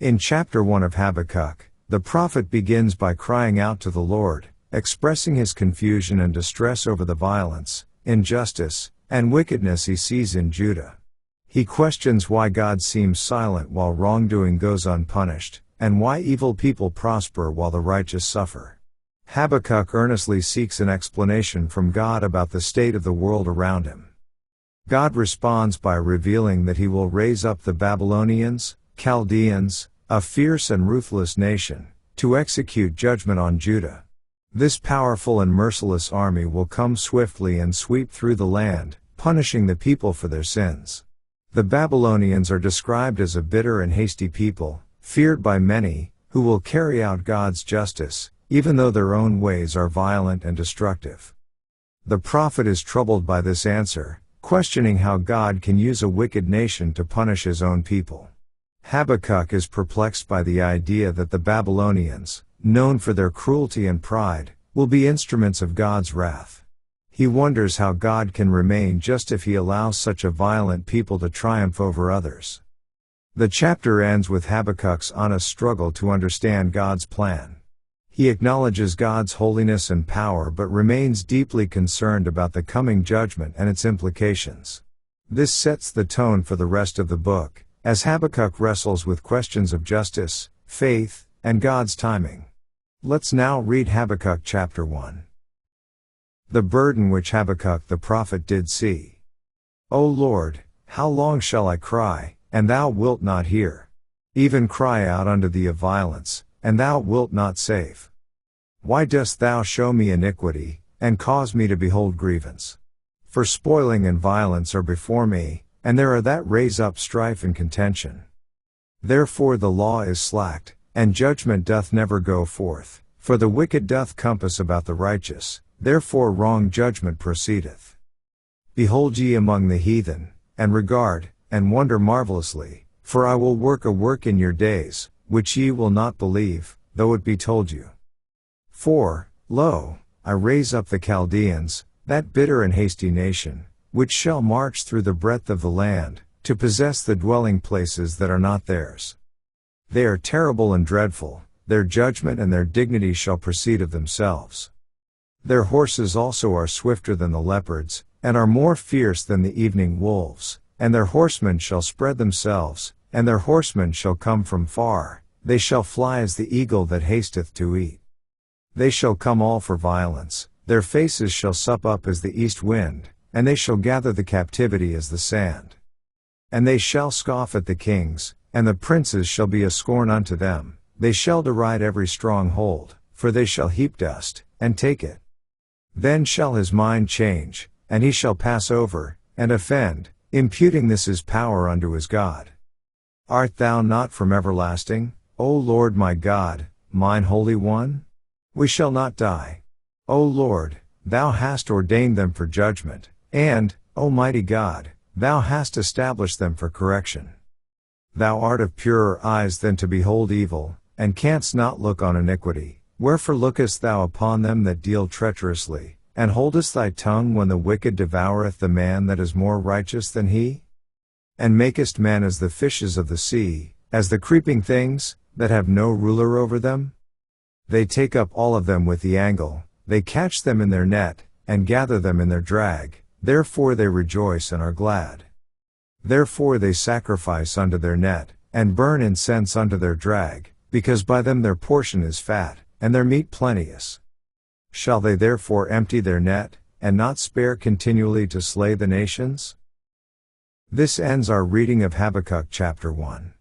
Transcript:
In chapter 1 of Habakkuk, the prophet begins by crying out to the Lord, expressing his confusion and distress over the violence, injustice, and wickedness he sees in Judah. He questions why God seems silent while wrongdoing goes unpunished, and why evil people prosper while the righteous suffer. Habakkuk earnestly seeks an explanation from God about the state of the world around him. God responds by revealing that he will raise up the Babylonians, Chaldeans, a fierce and ruthless nation, to execute judgment on Judah. This powerful and merciless army will come swiftly and sweep through the land, punishing the people for their sins. The Babylonians are described as a bitter and hasty people, feared by many, who will carry out God's justice, even though their own ways are violent and destructive. The prophet is troubled by this answer, questioning how God can use a wicked nation to punish his own people. Habakkuk is perplexed by the idea that the Babylonians, known for their cruelty and pride, will be instruments of God's wrath. He wonders how God can remain just if he allows such a violent people to triumph over others. The chapter ends with Habakkuk's honest struggle to understand God's plan. He acknowledges God's holiness and power but remains deeply concerned about the coming judgment and its implications. This sets the tone for the rest of the book, as Habakkuk wrestles with questions of justice, faith, and God's timing. Let's now read Habakkuk chapter 1. The burden which Habakkuk the prophet did see. O Lord, how long shall I cry, and thou wilt not hear? Even cry out unto thee of violence, and thou wilt not save. Why dost thou show me iniquity, and cause me to behold grievance? For spoiling and violence are before me, and there are that raise up strife and contention. Therefore the law is slacked, and judgment doth never go forth, for the wicked doth compass about the righteous, therefore wrong judgment proceedeth. Behold ye among the heathen, and regard, and wonder marvelously, for I will work a work in your days, which ye will not believe, though it be told you. For, lo, I raise up the Chaldeans, that bitter and hasty nation, which shall march through the breadth of the land, to possess the dwelling places that are not theirs. They are terrible and dreadful, their judgment and their dignity shall proceed of themselves. Their horses also are swifter than the leopards, and are more fierce than the evening wolves, and their horsemen shall spread themselves, and their horsemen shall come from far, they shall fly as the eagle that hasteth to eat. They shall come all for violence, their faces shall sup up as the east wind, and they shall gather the captivity as the sand. And they shall scoff at the kings, and the princes shall be a scorn unto them, they shall deride every stronghold, for they shall heap dust, and take it. Then shall his mind change, and he shall pass over, and offend, imputing this his power unto his God. Art thou not from everlasting, O Lord my God, mine Holy One? We shall not die. O Lord, thou hast ordained them for judgment, and, O mighty God, thou hast established them for correction. Thou art of purer eyes than to behold evil, and canst not look on iniquity. Wherefore lookest thou upon them that deal treacherously, and holdest thy tongue when the wicked devoureth the man that is more righteous than he? And makest men as the fishes of the sea, as the creeping things, that have no ruler over them? They take up all of them with the angle, they catch them in their net, and gather them in their drag, therefore they rejoice and are glad. Therefore they sacrifice unto their net, and burn incense unto their drag, because by them their portion is fat, and their meat plenteous. Shall they therefore empty their net, and not spare continually to slay the nations? This ends our reading of Habakkuk chapter 1.